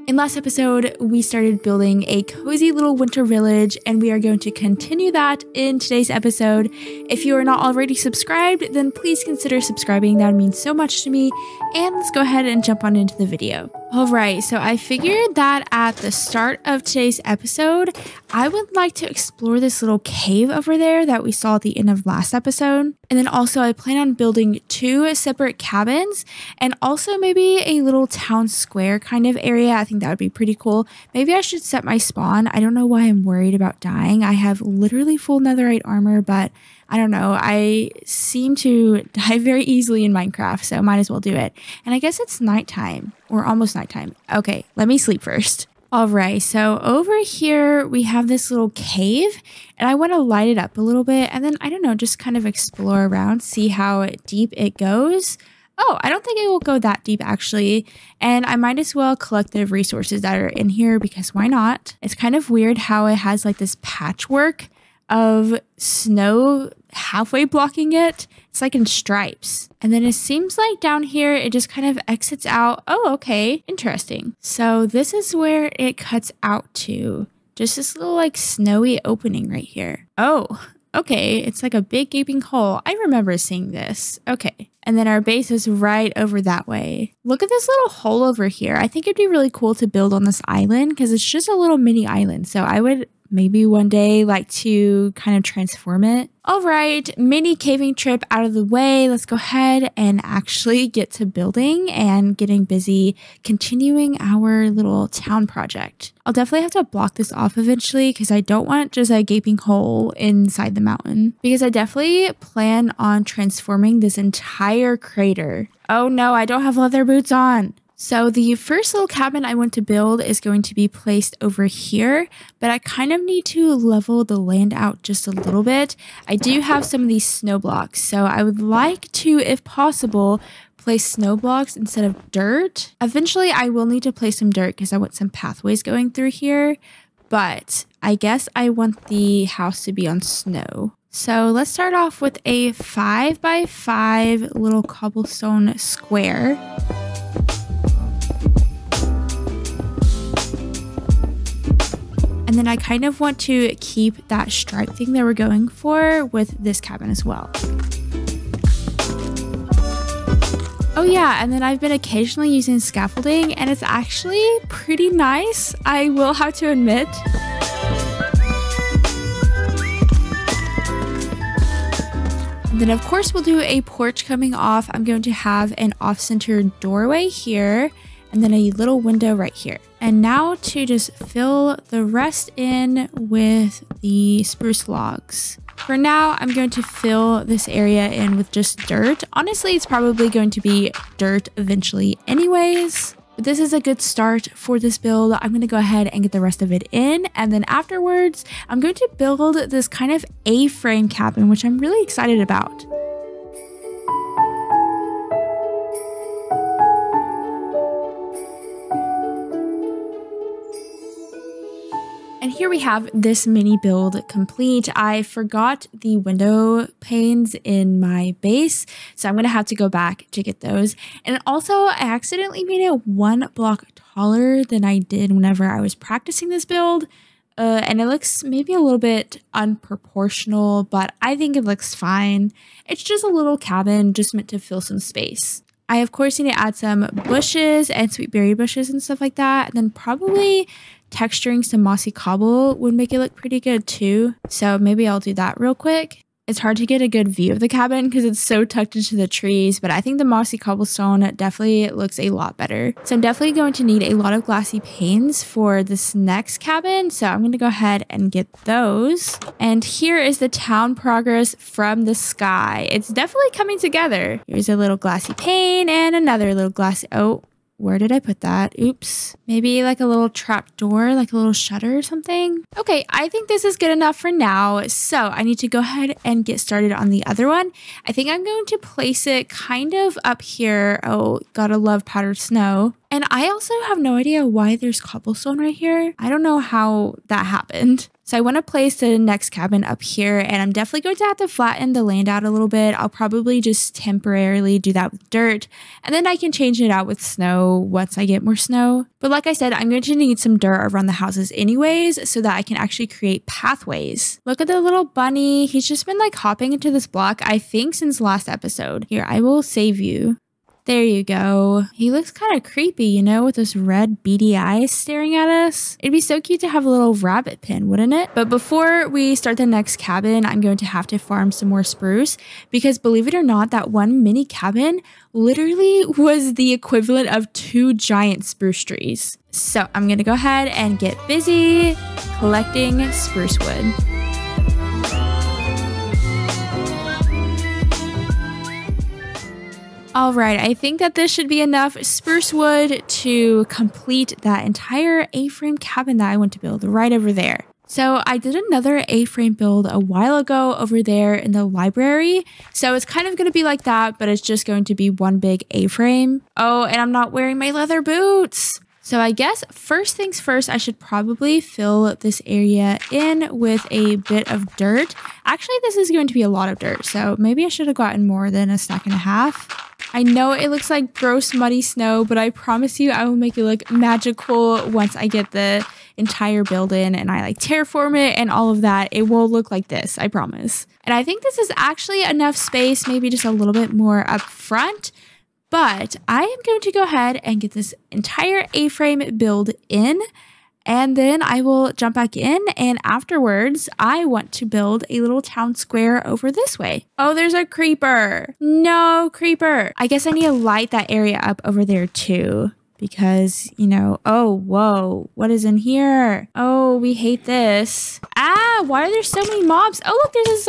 In last episode, we started building a cozy little winter village, and we are going to continue that in today's episode. If you are not already subscribed, then please consider subscribing. That would mean so much to me. And let's go ahead and jump on into the video. Alright, so I figured that at the start of today's episode, I would like to explore this little cave over there that we saw at the end of last episode. And then also I plan on building 2 separate cabins and also maybe a little town square kind of area. I think that would be pretty cool. Maybe I should set my spawn. I don't know why I'm worried about dying. I have literally full netherite armor, but I don't know. I seem to die very easily in Minecraft, so might as well do it. And I guess it's nighttime or almost nighttime. Okay, let me sleep first. All right, so over here we have this little cave and I want to light it up a little bit and then, I don't know, just kind of explore around, see how deep it goes. Oh, I don't think it will go that deep actually. And I might as well collect the resources that are in here because why not? It's kind of weird how it has like this patchwork of snow halfway blocking it. It's like in stripes. And then it seems like down here it just kind of exits out. Oh, okay. Interesting. So this is where it cuts out to. Just this little like snowy opening right here. Oh, okay. It's like a big gaping hole. I remember seeing this. Okay. And then our base is right over that way. Look at this little hole over here. I think it'd be really cool to build on this island because it's just a little mini island. So I would maybe one day like to kind of transform it. All right, mini caving trip out of the way. Let's go ahead and actually get to building and getting busy continuing our little town project. I'll definitely have to block this off eventually because I don't want just a gaping hole inside the mountain because I definitely plan on transforming this entire crater. Oh no, I don't have leather boots on. So the first little cabin I want to build is going to be placed over here, but I kind of need to level the land out just a little bit. I do have some of these snow blocks, so I would like to, if possible, place snow blocks instead of dirt. Eventually, I will need to place some dirt because I want some pathways going through here, but I guess I want the house to be on snow. So let's start off with a 5x5 little cobblestone square. And then I kind of want to keep that stripe thing that we're going for with this cabin as well. Oh yeah, and then I've been occasionally using scaffolding and it's actually pretty nice, I will have to admit. And then of course we'll do a porch coming off. I'm going to have an off-center doorway here and then a little window right here. And now to just fill the rest in with the spruce logs. For now, I'm going to fill this area in with just dirt. Honestly, it's probably going to be dirt eventually anyways. But this is a good start for this build. I'm going to go ahead and get the rest of it in. And then afterwards, I'm going to build this kind of A-frame cabin, which I'm really excited about. And here we have this mini build complete. I forgot the window panes in my base, so I'm going to have to go back to get those. And also, I accidentally made it 1 block taller than I did whenever I was practicing this build. And it looks maybe a little bit unproportional, but I think it looks fine. It's just a little cabin just meant to fill some space. I, of course, need to add some bushes and sweet berry bushes and stuff like that. And then probably texturing some mossy cobble would make it look pretty good too. So maybe I'll do that real quick. It's hard to get a good view of the cabin because it's so tucked into the trees, but I think the mossy cobblestone definitely looks a lot better. So I'm definitely going to need a lot of glassy panes for this next cabin. So I'm going to go ahead and get those. And here is the town progress from the sky. It's definitely coming together. Here's a little glassy pane and another little glassy, oh, where did I put that? Oops. Maybe like a little trap door, like a little shutter or something. Okay, I think this is good enough for now. So I need to go ahead and get started on the other one. I think I'm going to place it kind of up here. Oh, gotta love powdered snow. And I also have no idea why there's cobblestone right here. I don't know how that happened. So I want to place the next cabin up here, and I'm definitely going to have to flatten the land out a little bit. I'll probably just temporarily do that with dirt, and then I can change it out with snow once I get more snow. But like I said, I'm going to need some dirt around the houses anyways, so that I can actually create pathways. Look at the little bunny. He's just been like hopping into this block, I think, since last episode. Here, I will save you. There you go. He looks kind of creepy, you know, with those red beady eyes staring at us. It'd be so cute to have a little rabbit pen, wouldn't it? But before we start the next cabin, I'm going to have to farm some more spruce because believe it or not, that one mini cabin literally was the equivalent of 2 giant spruce trees. So I'm going to go ahead and get busy collecting spruce wood. All right, I think that this should be enough spruce wood to complete that entire A-frame cabin that I want to build right over there. So I did another A-frame build a while ago over there in the library. So it's kind of going to be like that, but it's just going to be one big A-frame. Oh, and I'm not wearing my leather boots. So I guess first things first, I should probably fill this area in with a bit of dirt. Actually, this is going to be a lot of dirt, so maybe I should have gotten more than a stack and a half. I know it looks like gross muddy snow, but I promise you I will make it look magical once I get the entire build in and I like terraform it and all of that. It will look like this, I promise. And I think this is actually enough space, maybe just a little bit more up front. But I am going to go ahead and get this entire A-frame build in, and then I will jump back in, and afterwards I want to build a little town square over this way. Oh, there's a creeper. No, creeper. I guess I need to light that area up over there too. Because, you know, oh, whoa, what is in here? Oh, we hate this. Ah, why are there so many mobs? Oh, look, there's a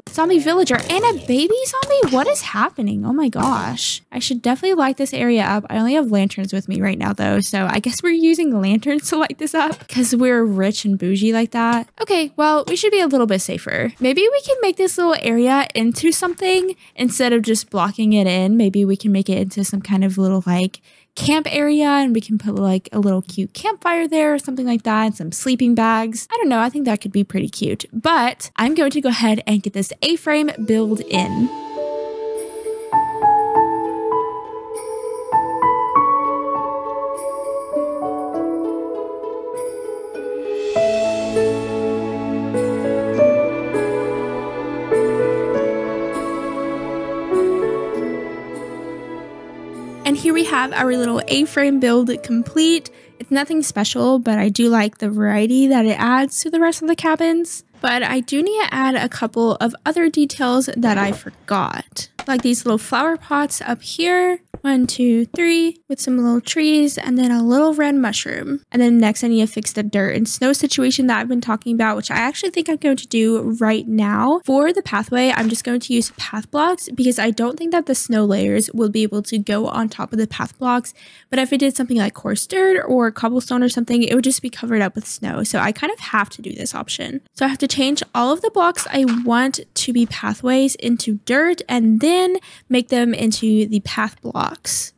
zombie villager and a baby zombie. What is happening? Oh my gosh. I should definitely light this area up. I only have lanterns with me right now though. So I guess we're using lanterns to light this up because we're rich and bougie like that. Okay, well, we should be a little bit safer. Maybe we can make this little area into something instead of just blocking it in. Maybe we can make it into some kind of little like camp area, and we can put like a little cute campfire there or something like that, and some sleeping bags. I don't know, I think that could be pretty cute. But I'm going to go ahead and get this A-frame build in. And here we have our little A-frame build complete. It's nothing special, but I do like the variety that it adds to the rest of the cabins. But I do need to add a couple of other details that I forgot. Like these little flower pots up here. 1, 2, 3 with some little trees and then a little red mushroom. And then next I need to fix the dirt and snow situation that I've been talking about, which I actually think I'm going to do right now. For the pathway, I'm just going to use path blocks because I don't think that the snow layers will be able to go on top of the path blocks. But if I did something like coarse dirt or cobblestone or something, it would just be covered up with snow. So I kind of have to do this option. So I have to change all of the blocks I want to be pathways into dirt and then make them into the path blocks.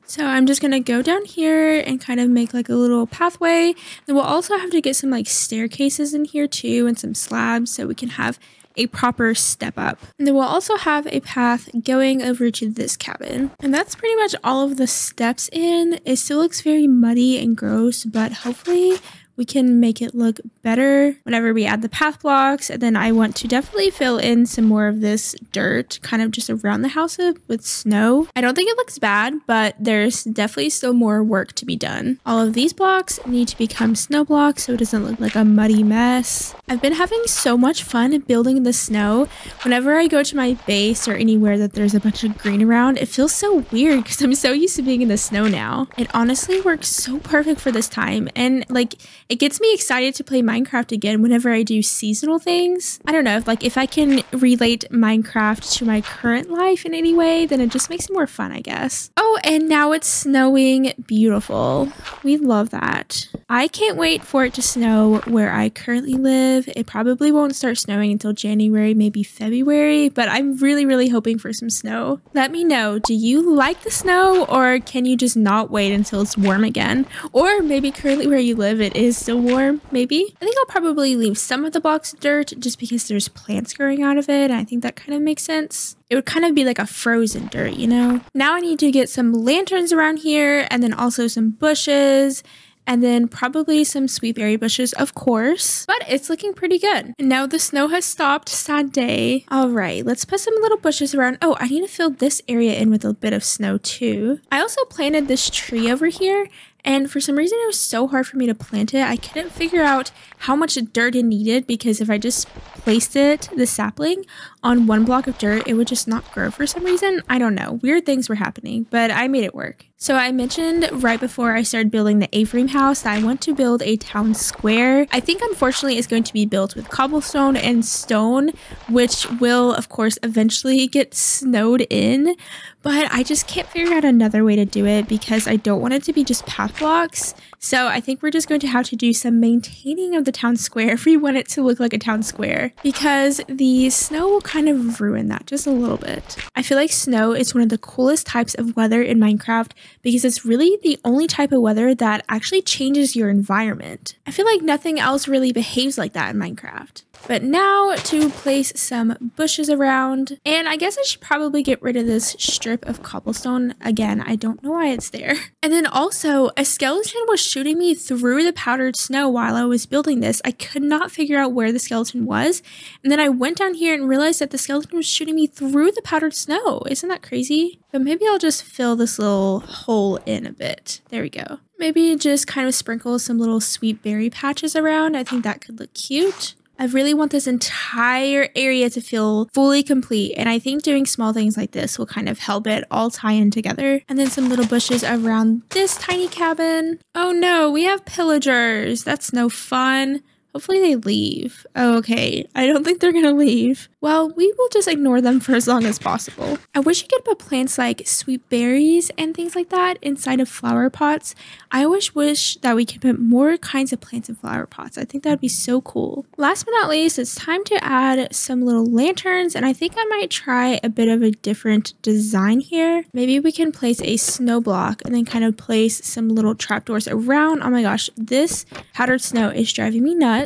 So I'm just going to go down here and kind of make like a little pathway. Then we'll also have to get some like staircases in here too and some slabs so we can have a proper step up. And then we'll also have a path going over to this cabin. And that's pretty much all of the steps in. It still looks very muddy and gross, but hopefully we can make it look better whenever we add the path blocks. And then I want to definitely fill in some more of this dirt kind of just around the house with snow. I don't think it looks bad, but there's definitely still more work to be done. All of these blocks need to become snow blocks so it doesn't look like a muddy mess. I've been having so much fun building in the snow. Whenever I go to my base or anywhere that there's a bunch of green around, it feels so weird because I'm so used to being in the snow now. It honestly works so perfect for this time. And like, it gets me excited to play Minecraft again whenever I do seasonal things. I don't know, if I can relate Minecraft to my current life in any way, then it just makes it more fun, I guess. Oh, and now it's snowing. Beautiful. We love that. I can't wait for it to snow where I currently live. It probably won't start snowing until January, maybe February, but I'm really hoping for some snow. Let me know, do you like the snow, or can you just not wait until it's warm again? Or maybe currently where you live it is still warm, maybe? I think I'll probably leave some of the blocks of dirt just because there's plants growing out of it. I think that kind of makes sense. It would kind of be like a frozen dirt, you know? Now I need to get some lanterns around here, and then also some bushes, and then probably some sweet berry bushes, of course. But it's looking pretty good. And now the snow has stopped. Sad day. All right, let's put some little bushes around. Oh, I need to fill this area in with a bit of snow too. I also planted this tree over here, and for some reason it was so hard for me to plant it. I couldn't figure out how much dirt it needed, because if I just placed it, the sapling, on one block of dirt, it would just not grow for some reason. I don't know. Weird things were happening, but I made it work. So I mentioned right before I started building the A-frame house that I want to build a town square. I think unfortunately it's going to be built with cobblestone and stone, which will of course eventually get snowed in, but I just can't figure out another way to do it because I don't want it to be just path blocks. So I think we're just going to have to do some maintaining of the town square if we want it to look like a town square, because the snow will kind of ruin that just a little bit. I feel like snow is one of the coolest types of weather in Minecraft because it's really the only type of weather that actually changes your environment. I feel like nothing else really behaves like that in Minecraft. But now to place some bushes around, and I guess I should probably get rid of this strip of cobblestone. Again, I don't know why it's there. And then also, a skeleton was shooting me through the powdered snow while I was building this. I could not figure out where the skeleton was, and then I went down here and realized that the skeleton was shooting me through the powdered snow. Isn't that crazy? But maybe I'll just fill this little hole in a bit. There we go. Maybe just kind of sprinkle some little sweet berry patches around. I think that could look cute. I really want this entire area to feel fully complete, and I think doing small things like this will kind of help it all tie in together. And then some little bushes around this tiny cabin. Oh no, we have pillagers. That's no fun. Hopefully they leave. Oh, okay, I don't think they're gonna leave. Well, we will just ignore them for as long as possible. I wish you could put plants like sweet berries and things like that inside of flower pots. I always wish that we could put more kinds of plants in flower pots. I think that would be so cool. Last but not least, it's time to add some little lanterns, and I think I might try a bit of a different design here. Maybe we can place a snow block and then kind of place some little trapdoors around. Oh my gosh, this powdered snow is driving me nuts.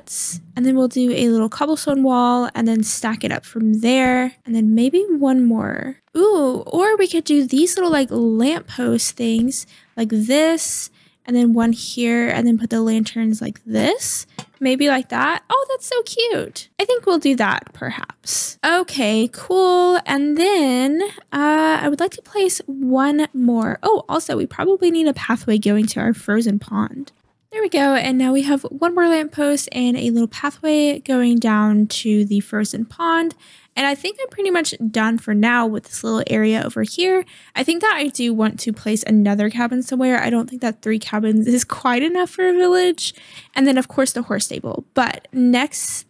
And then we'll do a little cobblestone wall and then stack it up from there. And then maybe one more. Ooh, or we could do these little like lamppost things like this, and then one here, and then put the lanterns like this. Maybe like that. Oh, that's so cute. I think we'll do that perhaps. Okay, cool. And then I would like to place one more. Oh, also we probably need a pathway going to our frozen pond. There we go, and now we have one more lamppost and a little pathway going down to the frozen pond. And I think I'm pretty much done for now with this little area over here. I think that I do want to place another cabin somewhere. I don't think that 3 cabins is quite enough for a village. And then of course the horse stable. But next,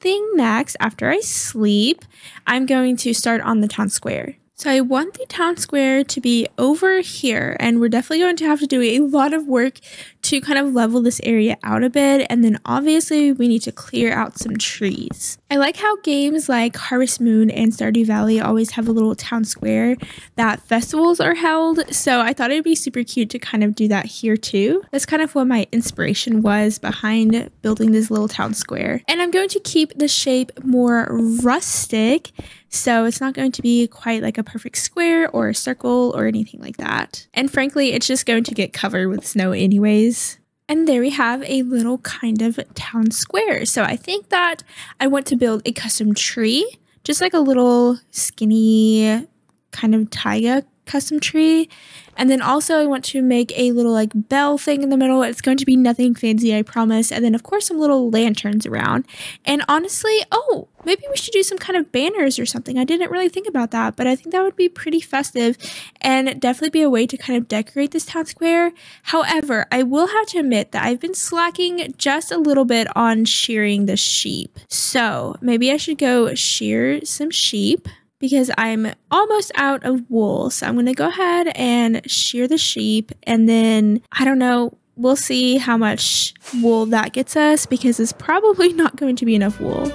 after I sleep, I'm going to start on the town square. So I want the town square to be over here, and we're definitely going to have to do a lot of work to kind of level this area out a bit, and then obviously we need to clear out some trees. I like how games like Harvest Moon and Stardew Valley always have a little town square that festivals are held, so I thought it'd be super cute to kind of do that here too. That's kind of what my inspiration was behind building this little town square. And I'm going to keep the shape more rustic, so it's not going to be quite like a perfect square or a circle or anything like that. And frankly, it's just going to get covered with snow anyways. And there we have a little kind of town square. So I think that I want to build a custom tree, just like a little skinny kind of taiga custom tree. And then also I want to make a little like bell thing in the middle. It's going to be nothing fancy, I promise. And then of course some little lanterns around. And honestly, oh, maybe we should do some kind of banners or something. I didn't really think about that, but I think that would be pretty festive and definitely be a way to kind of decorate this town square. However, I will have to admit that I've been slacking just a little bit on shearing the sheep. So maybe I should go shear some sheep, because I'm almost out of wool. So I'm going to go ahead and shear the sheep, and then, I don't know, we'll see how much wool that gets us because it's probably not going to be enough wool.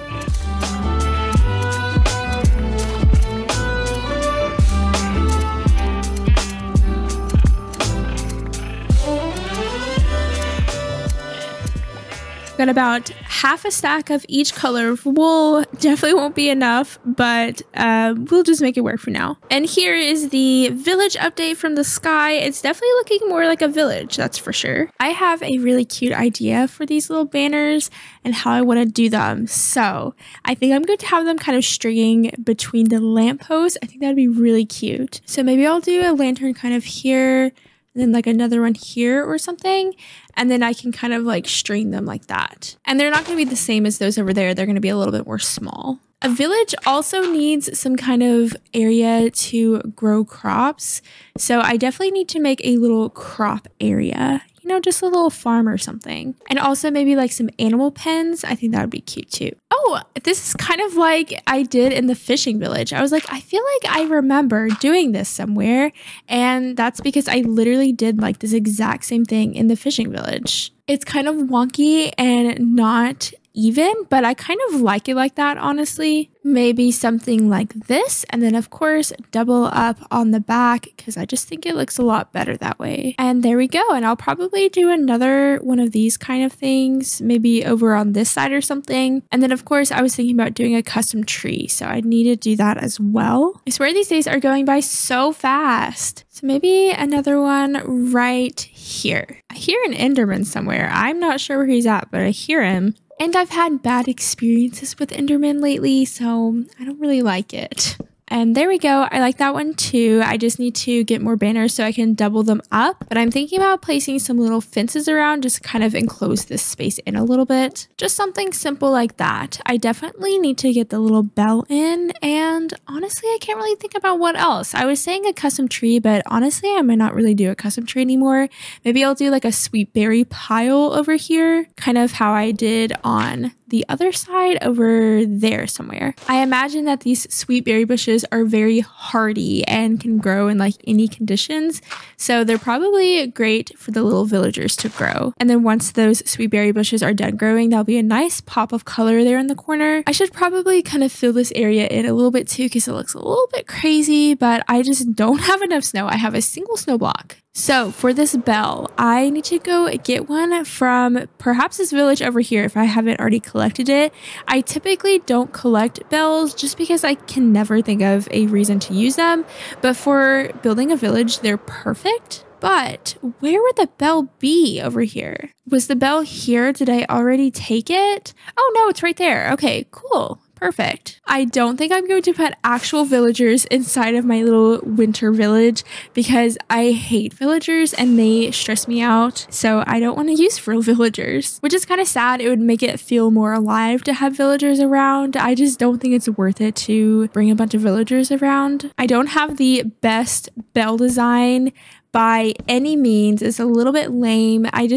Got about half a stack of each color of wool. Definitely won't be enough, but we'll just make it work for now. And here is the village update from the sky. It's definitely looking more like a village, that's for sure. I have a really cute idea for these little banners and how I want to do them. So I think I'm going to have them kind of stringing between the lampposts. I think that'd be really cute. So maybe I'll do a lantern kind of here, then like another one here or something. And then I can kind of like string them like that. And they're not going to be the same as those over there. They're going to be a little bit more small. A village also needs some kind of area to grow crops. So I definitely need to make a little crop area. You know, just a little farm or something. And also maybe like some animal pens. I think that would be cute too. Oh, this is kind of like I did in the fishing village. I was like, I feel like I remember doing this somewhere. And that's because I literally did like this exact same thing in the fishing village. It's kind of wonky and not even, but I kind of like it like that, honestly. Maybe something like this, and then of course double up on the back because I just think it looks a lot better that way. And there we go. And I'll probably do another one of these kind of things, maybe over on this side or something. And then of course I was thinking about doing a custom tree, so I need to do that as well. I swear these days are going by so fast. So maybe another one right here. I hear an Enderman somewhere. I'm not sure where he's at, but I hear him. And I've had bad experiences with Enderman lately, so I don't really like it. And there we go. I like that one too. I just need to get more banners so I can double them up. But I'm thinking about placing some little fences around just to kind of enclose this space in a little bit. Just something simple like that. I definitely need to get the little bell in. And honestly, I can't really think about what else. I was saying a custom tree, but honestly, I might not really do a custom tree anymore. Maybe I'll do like a sweet berry pile over here, kind of how I did on the other side over there somewhere. I imagine that these sweet berry bushes are very hardy and can grow in like any conditions. So they're probably great for the little villagers to grow. And then once those sweet berry bushes are done growing, there'll be a nice pop of color there in the corner. I should probably kind of fill this area in a little bit too because it looks a little bit crazy, but I just don't have enough snow. I have a single snow block. So for this bell, I need to go get one from perhaps this village over here if I haven't already collected it. I typically don't collect bells just because I can never think of a reason to use them. But for building a village, they're perfect. But where would the bell be over here? Was the bell here? Did I already take it? Oh no, it's right there. Okay, cool. Perfect. I don't think I'm going to put actual villagers inside of my little winter village because I hate villagers and they stress me out. So I don't want to use real villagers, which is kind of sad. It would make it feel more alive to have villagers around. I just don't think it's worth it to bring a bunch of villagers around. I don't have the best bell design by any means. It's a little bit lame. I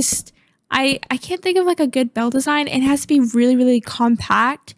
can't think of like a good bell design. It has to be really, really compact.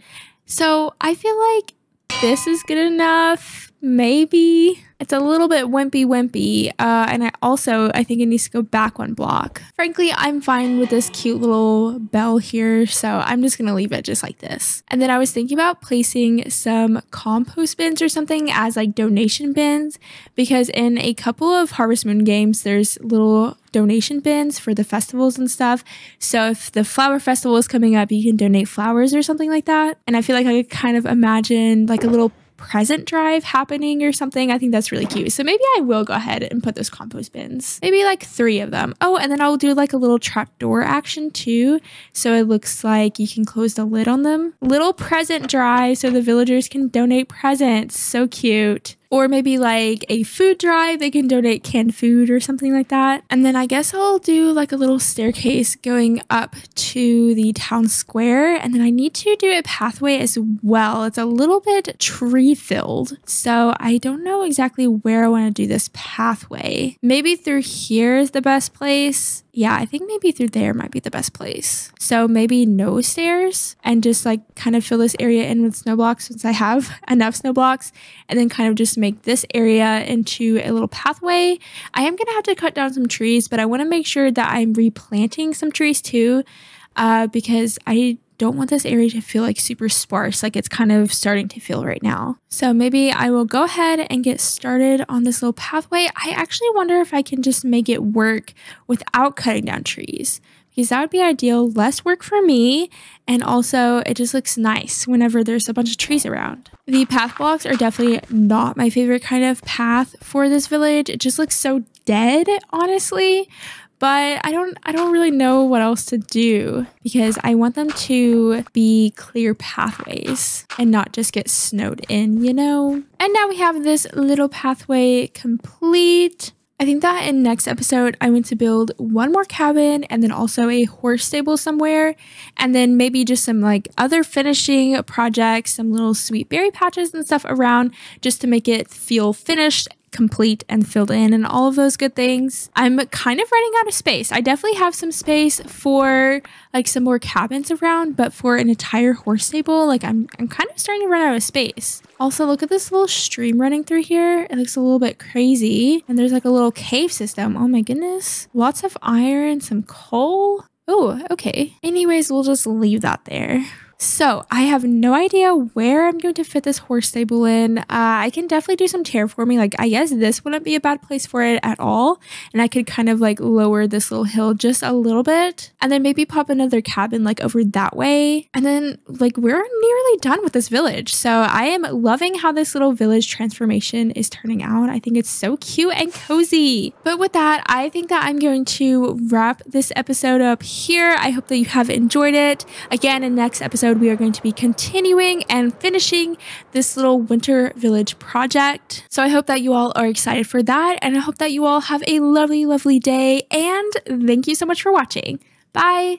So I feel like this is good enough. Maybe it's a little bit wimpy. And I think it needs to go back one block. Frankly, I'm fine with this cute little bell here. So I'm just going to leave it just like this. And then I was thinking about placing some compost bins or something as like donation bins, because in a couple of Harvest Moon games, there's little donation bins for the festivals and stuff. So if the flower festival is coming up, you can donate flowers or something like that. And I feel like I could kind of imagine like a little present drive happening or something. I think that's really cute. So maybe I will go ahead and put those compost bins. Maybe like 3 of them. Oh, and then I'll do like a little trapdoor action too. So it looks like you can close the lid on them. Little present drive so the villagers can donate presents. So cute. Or maybe like a food drive, they can donate canned food or something like that. And then I guess I'll do like a little staircase going up to the town square. And then I need to do a pathway as well. It's a little bit tree filled. So I don't know exactly where I want to do this pathway. Maybe through here is the best place. Yeah, I think maybe through there might be the best place. So maybe no stairs and just like kind of fill this area in with snow blocks since I have enough snow blocks, and then kind of just make this area into a little pathway. I am going to have to cut down some trees, but I want to make sure that I'm replanting some trees too, because I don't want this area to feel like super sparse, like it's kind of starting to feel right now. So maybe I will go ahead and get started on this little pathway. I actually wonder if I can just make it work without cutting down trees, because that would be ideal, less work for me, and also it just looks nice whenever there's a bunch of trees around. The path blocks are definitely not my favorite kind of path for this village. It just looks so dead, honestly. But I don't really know what else to do, because I want them to be clear pathways and not just get snowed in, you know? And now we have this little pathway complete. I think that in next episode, I want to build one more cabin and then also a horse stable somewhere. And then maybe just some like other finishing projects, some little sweet berry patches and stuff around just to make it feel finished, complete, and filled in, and all of those good things. I'm kind of running out of space. I definitely have some space for like some more cabins around, but for an entire horse stable, like I'm kind of starting to run out of space. Also, look at this little stream running through here. It looks a little bit crazy, and there's like a little cave system. Oh my goodness. Lots of iron, some coal. Oh, okay. Anyways, we'll just leave that there. So I have no idea where I'm going to fit this horse stable in. I can definitely do some terraforming. Like, I guess this wouldn't be a bad place for it at all. And I could kind of like lower this little hill just a little bit, and then maybe pop another cabin like over that way. And then like we're nearly done with this village. So I am loving how this little village transformation is turning out. I think it's so cute and cozy. But with that, I think that I'm going to wrap this episode up here. I hope that you have enjoyed it. Again, in next episode, we are going to be continuing and finishing this little winter village project. So I hope that you all are excited for that, and I hope that you all have a lovely, lovely day, and thank you so much for watching. Bye!